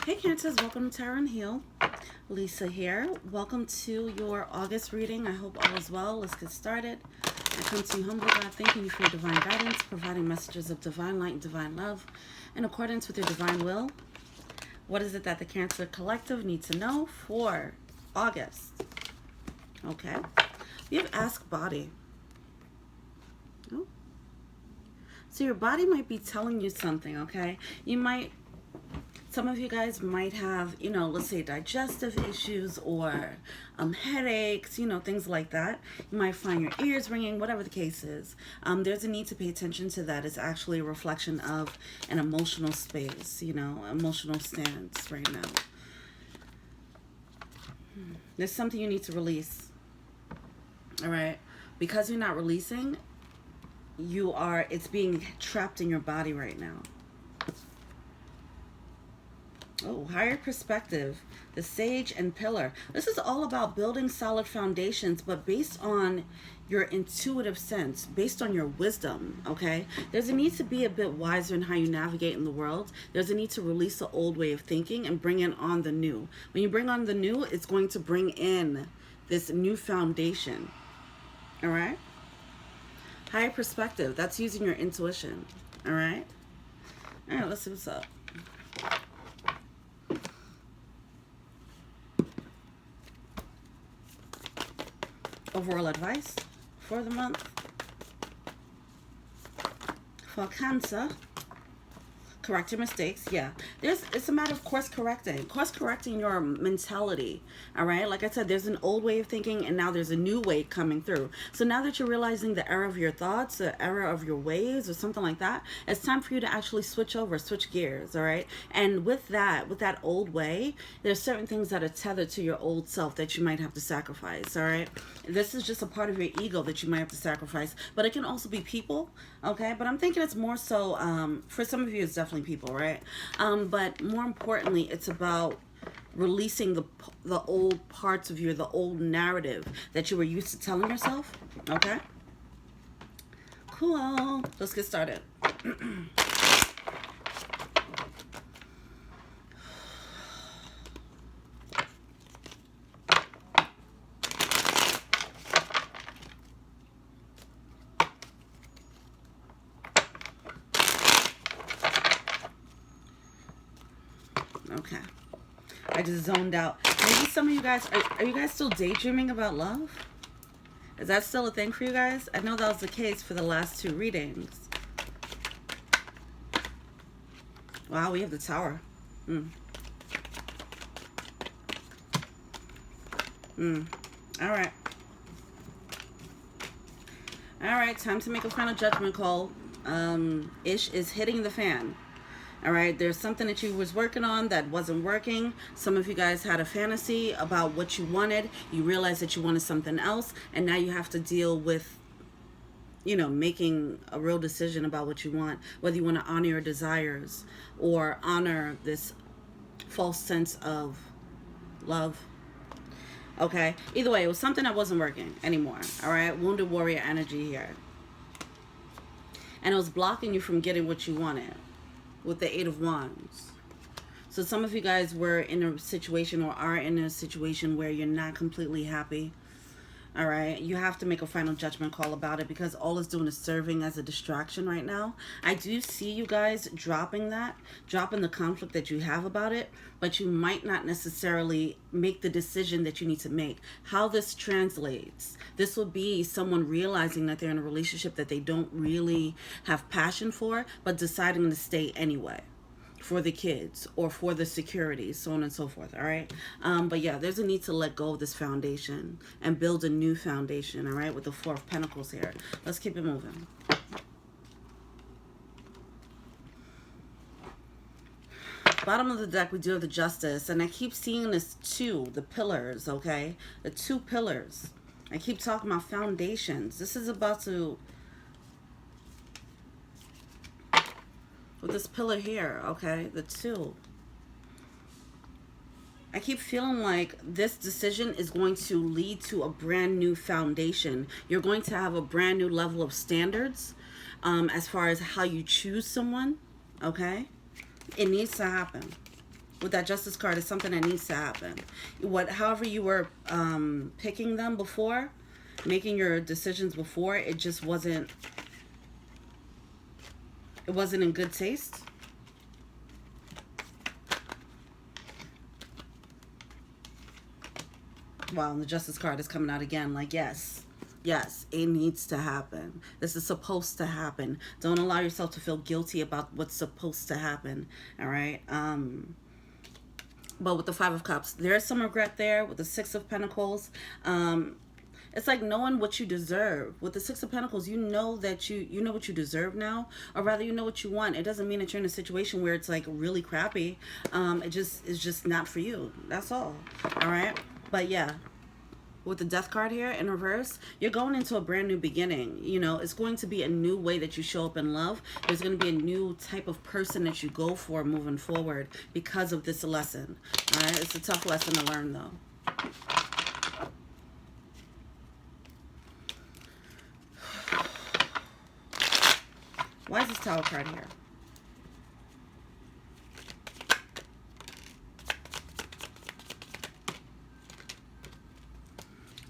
Hey Cancers, welcome to Tarot and Heal. Lisa here. Welcome to your August reading. I hope all is well. Let's get started. I come to you humbly, God, thanking you for your divine guidance, providing messages of divine light and divine love in accordance with your divine will. What is it that the Cancer Collective needs to know for August? Okay. We have Ask Body. Oh. So your body might be telling you something, okay? Some of you guys might have, let's say digestive issues or headaches, things like that. You might find your ears ringing, whatever the case is. There's a need to pay attention to that. It's actually a reflection of an emotional space, emotional stance right now. There's something you need to release, all right? Because you're not releasing, it's being trapped in your body right now. Oh, higher perspective, the sage and pillar. This is all about building solid foundations, but based on your intuitive sense, based on your wisdom, okay? There's a need to be a bit wiser in how you navigate in the world. There's a need to release the old way of thinking and bring in on the new. When you bring on the new, it's going to bring in this new foundation, all right? Higher perspective, that's using your intuition, all right? All right, let's see what's up. Overall advice for the month for Cancer. Correct your mistakes. Yeah, it's a matter of course correcting your mentality. All right, like I said, there's an old way of thinking and now there's a new way coming through. So now that you're realizing the error of your thoughts, the error of your ways or something like that, it's time for you to actually switch gears. All right, and with that old way, there's certain things that are tethered to your old self that you might have to sacrifice. All right, this is just a part of your ego that you might have to sacrifice, but it can also be people. Okay, but I'm thinking it's more so for some of you it's definitely people, right? But more importantly, it's about releasing the old parts of you, the old narrative that you were used to telling yourself. Okay, cool. Let's get started. Okay, I just zoned out. Maybe some of you guys, are you guys still daydreaming about love? Is that still a thing for you guys? I know that was the case for the last two readings. Wow, we have the Tower. All right, time to make a final judgment call. Ish is hitting the fan. All right, there's something that you was working on that wasn't working. Some of you guys had a fantasy about what you wanted. You realized that you wanted something else, and now you have to deal with, making a real decision about what you want, whether you want to honor your desires or honor this false sense of love. Okay, either way, it was something that wasn't working anymore. All right, wounded warrior energy here. And it was blocking you from getting what you wanted with the Eight of Wands. So some of you guys were in a situation or are in a situation where you're not completely happy. All right, you have to make a final judgment call about it because all it's doing is serving as a distraction right now. I do see you guys dropping the conflict that you have about it, but you might not necessarily make the decision that you need to make. How this translates, this will be someone realizing that they're in a relationship that they don't really have passion for, but deciding to stay anyway. For the kids or for the security, so on and so forth. All right, but yeah, there's a need to let go of this foundation and build a new foundation. All right, with the Four of Pentacles here. Let's keep it moving. Bottom of the deck, we do have the Justice, and I keep seeing this the pillars. Okay, the two pillars. I keep talking about foundations. This is about to, with this pillar here, okay, the two. I keep feeling like this decision is going to lead to a brand new foundation. You're going to have a brand new level of standards as far as how you choose someone, okay? It needs to happen. with that Justice card is something that needs to happen. However you were picking them before, making your decisions before, it just wasn't, it wasn't in good taste. Wow, and the Justice card is coming out again. Like, yes, yes, it needs to happen. This is supposed to happen. Don't allow yourself to feel guilty about what's supposed to happen. All right. But with the Five of Cups, there's some regret there. With the Six of Pentacles, it's like knowing what you deserve. With the Six of Pentacles, you know that you know what you deserve now, or rather, you know what you want. It doesn't mean that you're in a situation where it's like really crappy. It's just not for you. That's all. All right. But yeah, with the Death card here in reverse, you're going into a brand new beginning. You know, it's going to be a new way that you show up in love. There's going to be a new type of person that you go for moving forward because of this lesson. All right, it's a tough lesson to learn, though. Why is this Tower card here?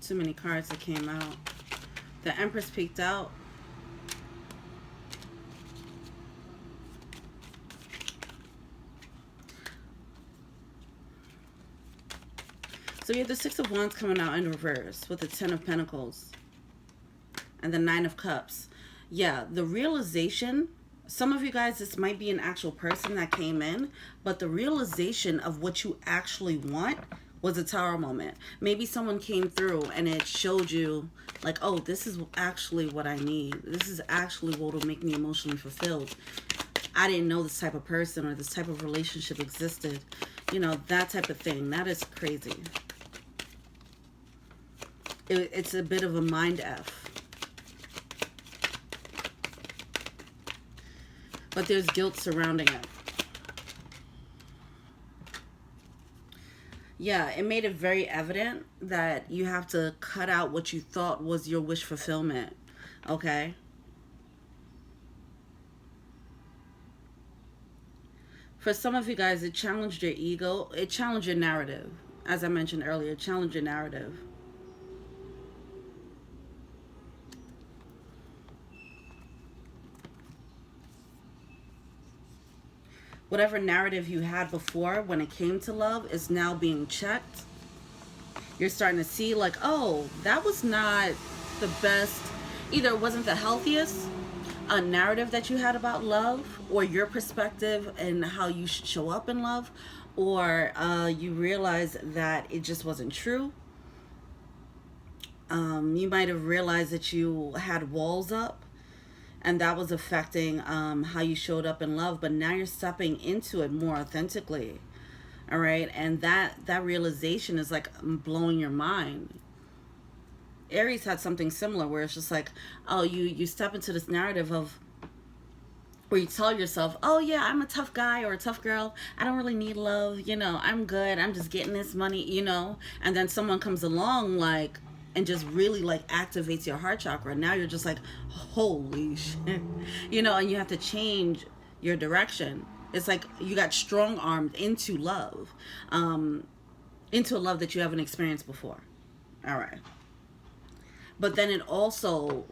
Too many cards that came out. The Empress peeked out. So you have the Six of Wands coming out in reverse with the Ten of Pentacles and the Nine of Cups. Yeah, the realization, some of you guys, this might be an actual person that came in, but the realization of what you actually want was a Tower moment. Maybe someone came through and it showed you like, oh, this is actually what I need. This is actually what will make me emotionally fulfilled. I didn't know this type of person or this type of relationship existed. You know, that type of thing. That is crazy. It's a bit of a mind F. But there's guilt surrounding it. Yeah, it made it very evident that you have to cut out what you thought was your wish fulfillment, okay? For some of you guys, it challenged your ego. It challenged your narrative. As I mentioned earlier, it challenged your narrative. Whatever narrative you had before when it came to love is now being checked. You're starting to see like, oh, that was not the best, either it wasn't the healthiest narrative that you had about love, or your perspective and how you should show up in love, or you realize that it just wasn't true. You might have realized that you had walls up, and that was affecting how you showed up in love. But now you're stepping into it more authentically. All right. And that realization is like blowing your mind. Aries had something similar where it's just like, oh, you step into this narrative of where you tell yourself, oh yeah, I'm a tough guy or a tough girl. I don't really need love. You know, I'm good. I'm just getting this money, you know. And then someone comes along like, and just really like activates your heart chakra. Now you're just like, holy shit, you know, and you have to change your direction. It's like you got strong-armed into love, into a love that you haven't experienced before. All right. But then it also,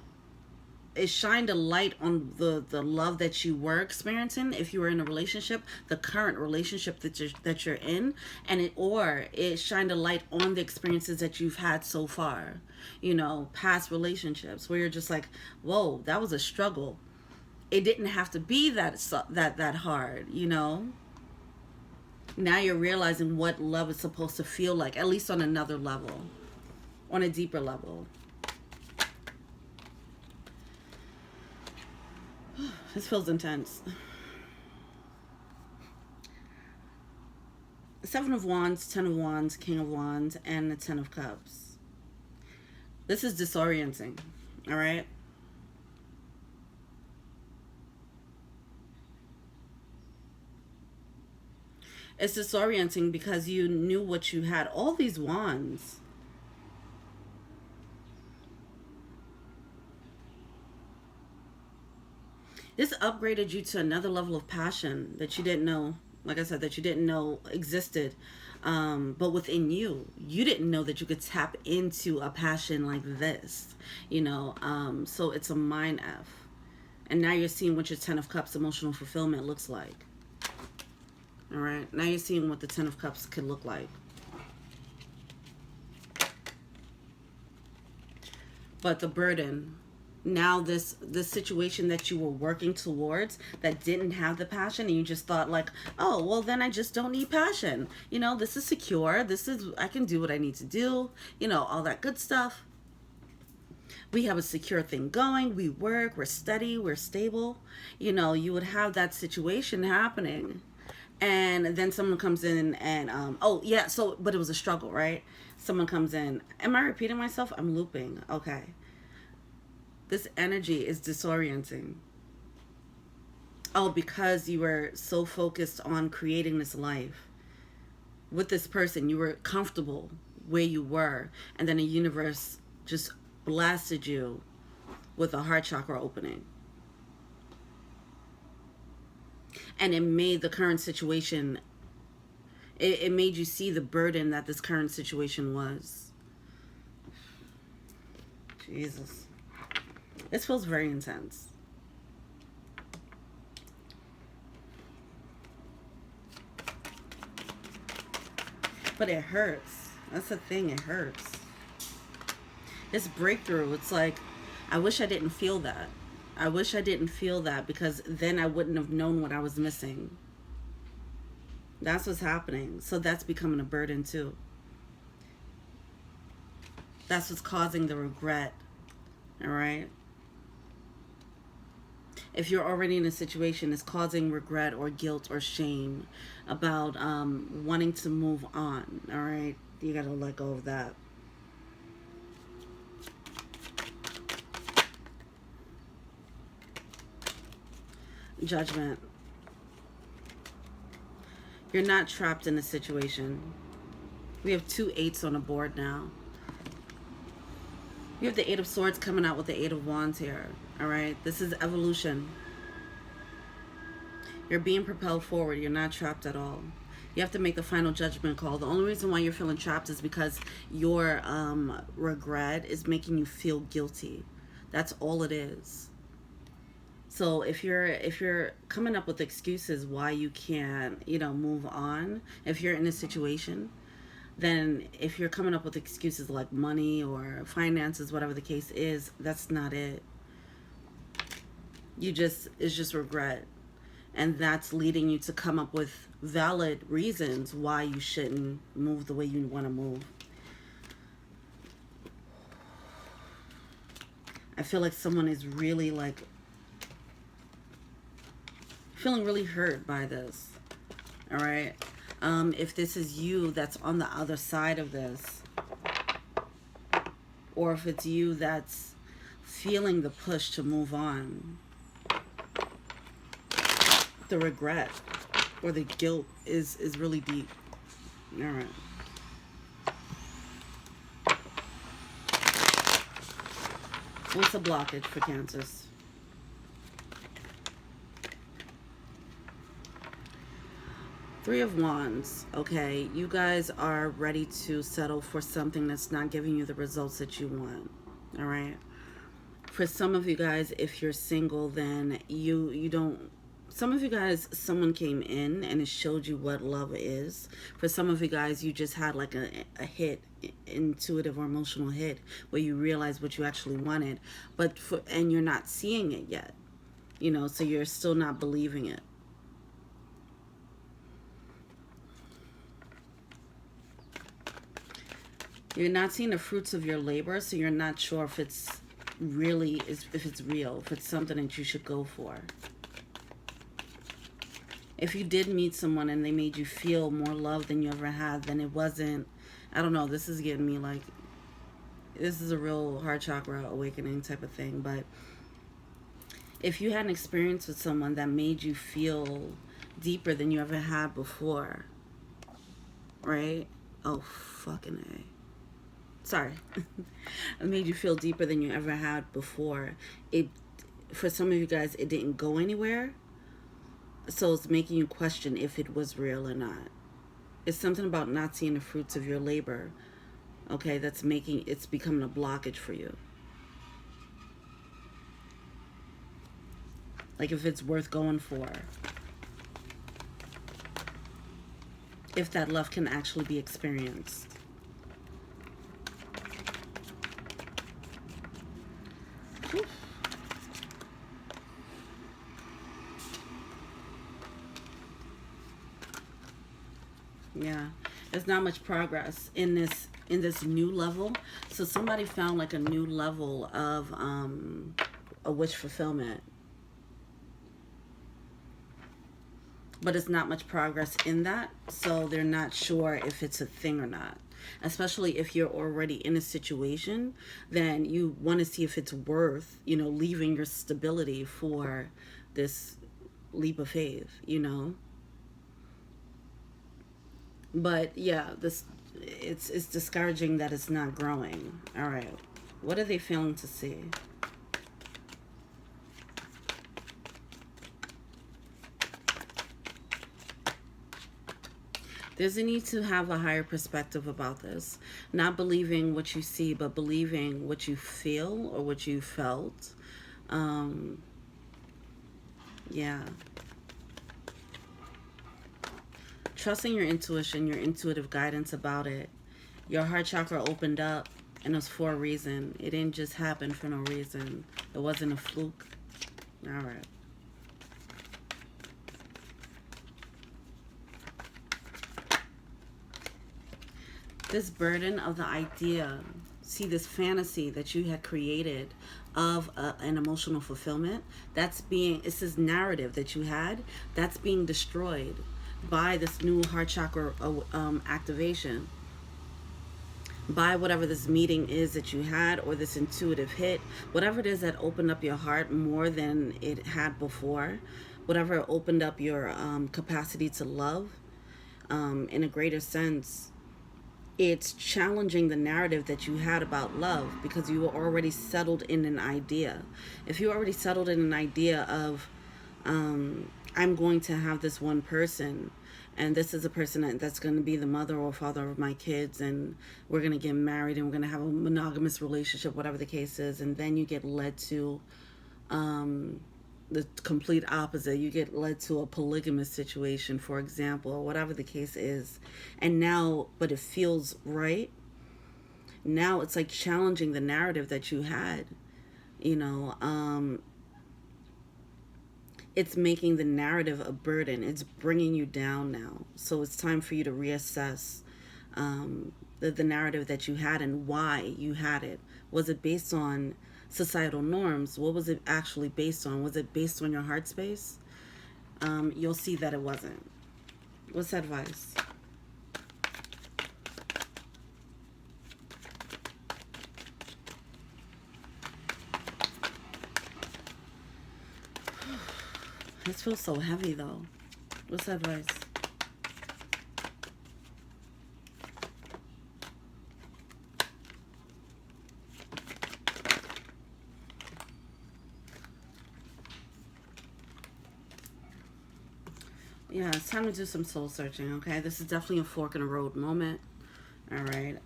it shined a light on the love that you were experiencing if you were in a relationship, the current relationship that you're in, and it shined a light on the experiences that you've had so far, you know, past relationships where you're just like, whoa, that was a struggle. It didn't have to be that hard, you know. Now you're realizing what love is supposed to feel like, at least on another level, on a deeper level. This feels intense. Seven of Wands, Ten of Wands, King of Wands, and the Ten of Cups. This is disorienting, all right? It's disorienting because you knew what you had. All these wands. This upgraded you to another level of passion that you didn't know like I said, that you didn't know existed. But within you, you didn't know that you could tap into a passion like this, you know. So it's a mind F. And now you're seeing what your Ten of Cups emotional fulfillment looks like. All right. Now you're seeing what the Ten of Cups could look like. But the burden, now this situation that you were working towards that didn't have the passion, and you just thought like, oh, well, then I just don't need passion. You know, this is secure. I can do what I need to do. You know, all that good stuff. We have a secure thing going. We work. We're steady. We're stable. You know, you would have that situation happening. And then someone comes in and, oh, yeah, so, but it was a struggle, right? Someone comes in. Am I repeating myself? I'm looping. Okay. This energy is disorienting. Oh, because you were so focused on creating this life with this person. You were comfortable where you were. And then the universe just blasted you with a heart chakra opening. And it made the current situation, it made you see the burden that this current situation was. Jesus. This feels very intense. But it hurts. That's the thing, it hurts. This breakthrough, it's like, I wish I didn't feel that. I wish I didn't feel that, because then I wouldn't have known what I was missing. That's what's happening. So that's becoming a burden too. That's what's causing the regret. All right? If you're already in a situation that's causing regret or guilt or shame about wanting to move on, all right? You got to let go of that. Judgment. You're not trapped in a situation. We have 2 8s on the board now. You have the 8 of Swords coming out with the 8 of Wands here. All right? This is evolution. You're being propelled forward. You're not trapped at all. You have to make the final judgment call. The only reason why you're feeling trapped is because your regret is making you feel guilty. That's all it is. So if you're coming up with excuses why you can't, you know, move on, if you're in a situation, then if you're coming up with excuses like money or finances, whatever the case is, that's not it. It's just regret. And that's leading you to come up with valid reasons why you shouldn't move the way you want to move. I feel like someone is really like feeling really hurt by this. All right? If this is you that's on the other side of this, or if it's you that's feeling the push to move on, the regret or the guilt is really deep. All right. What's the blockage for Cancers? Three of Wands. Okay, you guys are ready to settle for something that's not giving you the results that you want. All right. For some of you guys, if you're single, then you don't. Some of you guys, someone came in and it showed you what love is. For some of you guys, you just had like a hit, intuitive or emotional hit, where you realized what you actually wanted, and you're not seeing it yet. You know, so you're still not believing it. You're not seeing the fruits of your labor, so you're not sure if it's really, if it's real, if it's something that you should go for. If you did meet someone and they made you feel more love than you ever had, then it wasn't, I don't know, this is getting me like, this is a real heart chakra awakening type of thing. But if you had an experience with someone that made you feel deeper than you ever had before, right? Oh, fucking A. Sorry. It made you feel deeper than you ever had before. For some of you guys, it didn't go anywhere. So it's making you question if it was real or not. It's something about not seeing the fruits of your labor, okay, that's making it's becoming a blockage for you. Like if it's worth going for, if that love can actually be experienced. Whew. Yeah, there's not much progress in this new level. So somebody found like a new level of a wish fulfillment, but it's not much progress in that. So they're not sure if it's a thing or not. Especially if you're already in a situation, then you want to see if it's worth, leaving your stability for this leap of faith, But yeah, this it's discouraging that it's not growing. All right. What are they failing to see? There's a need to have a higher perspective about this. Not believing what you see, but believing what you feel or what you felt. Um, yeah. Trusting your intuition, your intuitive guidance about it. Your heart chakra opened up, and it was for a reason. It didn't just happen for no reason. It wasn't a fluke. All right. This burden of the idea, see this fantasy that you had created of an emotional fulfillment, it's this narrative that you had, that's being destroyed by this new heart chakra activation, by whatever this meeting is that you had, or this intuitive hit, whatever it is that opened up your heart more than it had before, whatever opened up your capacity to love in a greater sense. It's challenging the narrative that you had about love because you were already settled in an idea. If you already settled in an idea of, I'm going to have this one person, and this is a person that's going to be the mother or father of my kids, and we're going to get married and we're going to have a monogamous relationship, whatever the case is, and then you get led to the complete opposite. You get led to a polygamous situation, for example, or whatever the case is. And now, but it feels right. Now it's like challenging the narrative that you had, you know. It's making the narrative a burden. It's bringing you down now. So it's time for you to reassess the narrative that you had and why you had it. Was it based on societal norms? What was it actually based on? Was it based on your heart space? You'll see that it wasn't. What's advice? This feels so heavy though. What's advice? Yeah, it's time to do some soul searching, okay? This is definitely a fork in the road moment. All right.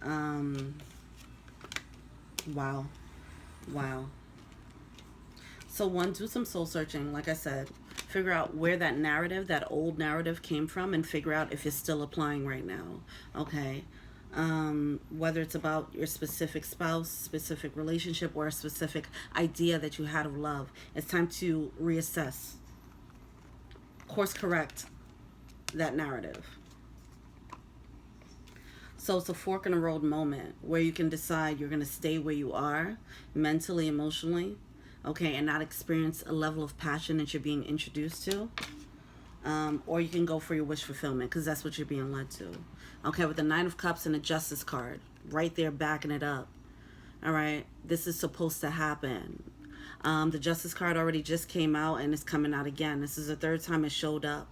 Wow. Wow. So one, do some soul searching, like I said. Figure out where that narrative, that old narrative came from, and figure out if it's still applying right now, okay? Whether it's about your specific spouse, specific relationship, or a specific idea that you had of love. It's time to reassess, course correct that narrative. So it's a fork in the road moment where you can decide you're going to stay where you are mentally, emotionally, okay, and not experience a level of passion that you're being introduced to. Or you can go for your wish fulfillment because that's what you're being led to. Okay, with the Nine of Cups and the Justice card right there backing it up. All right, this is supposed to happen. The Justice card already just came out and it's coming out again. This is the third time it showed up.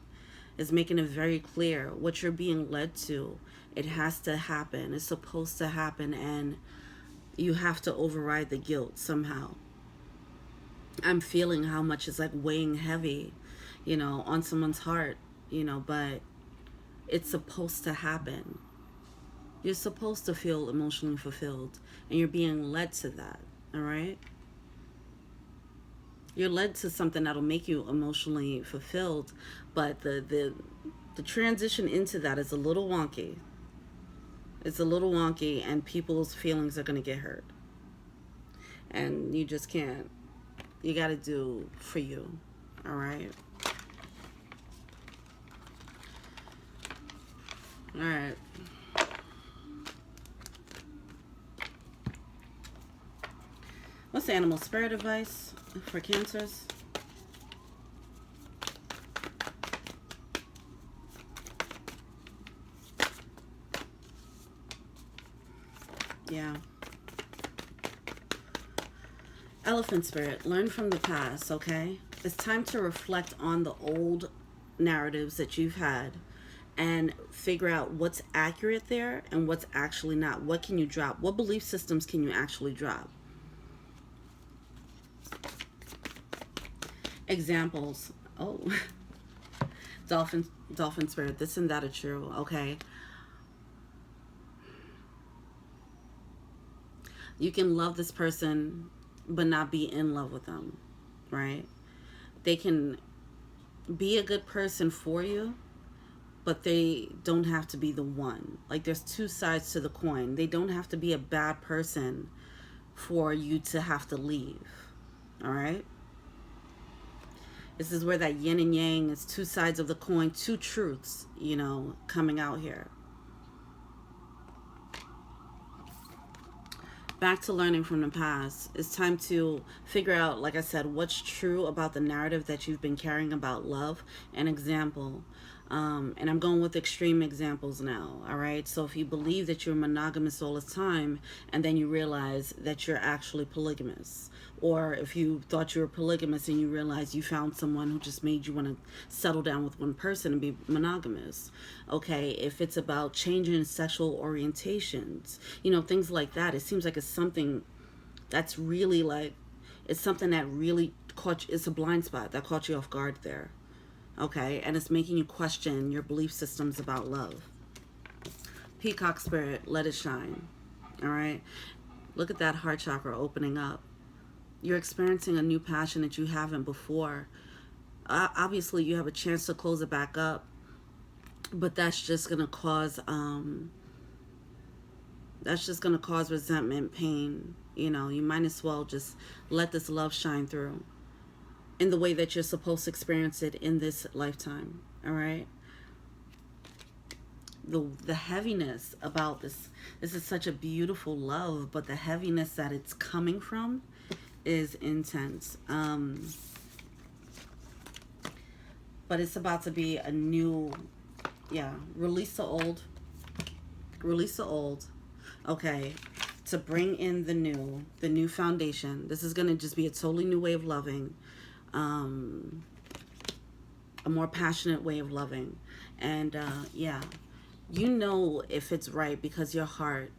It's making it very clear what you're being led to. It has to happen. It's supposed to happen, and you have to override the guilt somehow. I'm feeling how much it's like weighing heavy. you know, on someone's heart, you know, but it's supposed to happen. You're supposed to feel emotionally fulfilled, and you're being led to that, all right? You're led to something that'll make you emotionally fulfilled, but the transition into that is a little wonky. It's a little wonky, and people's feelings are going to get hurt. And you just can't. You got to do for you, all right? All right. What's the animal spirit advice for Cancers? Yeah. Elephant spirit, learn from the past, okay? It's time to reflect on the old narratives that you've had and figure out what's accurate there and what's actually not. What can you drop? What belief systems can you actually drop? Examples. Oh. Dolphin spirit, this and that are true, okay? You can love this person but not be in love with them, right? They can be a good person for you, but they don't have to be the one. Like, there's two sides to the coin. They don't have to be a bad person for you to have to leave, all right? This is where that yin and yang is, two sides of the coin, two truths, you know, coming out here. Back to learning from the past. It's time to figure out, like I said, what's true about the narrative that you've been carrying about love. An example. And I'm going with extreme examples now, all right? So if you believe that you're monogamous all the time and then you realize that you're actually polygamous, or if you thought you were polygamous and you realize you found someone who just made you want to settle down with one person and be monogamous, okay? If it's about changing sexual orientations, you know, things like that, it seems like it's something that's really like, it's something that really caught you, it's a blind spot that caught you off guard there. Okay, and it's making you question your belief systems about love. Peacock spirit, let it shine. All right, look at that heart chakra opening up. You're experiencing a new passion that you haven't before. Obviously, you have a chance to close it back up, but that's just gonna cause resentment, pain. You know, you might as well just let this love shine through in the way that you're supposed to experience it in this lifetime, all right? The heaviness about this is such a beautiful love, but the heaviness that it's coming from is intense. But it's about to be a new, release the old, okay, to bring in the new foundation. This is going to just be a totally new way of loving. A more passionate way of loving, and you know if it's right because your heart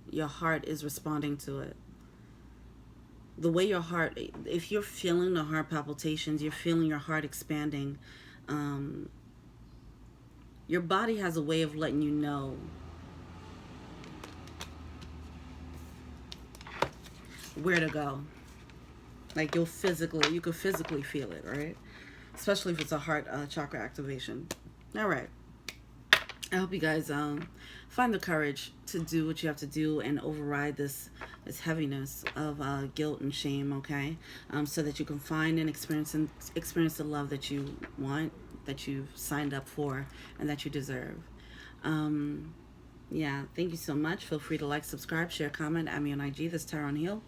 is responding to it. The way your heart, if you're feeling the heart palpitations, you're feeling your heart expanding, your body has a way of letting you know where to go. Like, you could physically feel it, right? Especially if it's a heart chakra activation. All right. I hope you guys find the courage to do what you have to do and override this heaviness of guilt and shame, okay? So that you can find and experience the love that you want, that you've signed up for, and that you deserve. Yeah, thank you so much. Feel free to like, subscribe, share, comment. Add me on IG. This is Tara Hill.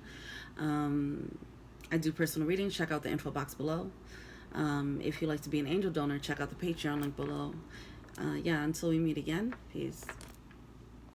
I do personal readings. Check out the info box below. If you'd like to be an angel donor, check out the Patreon link below. Until we meet again, peace.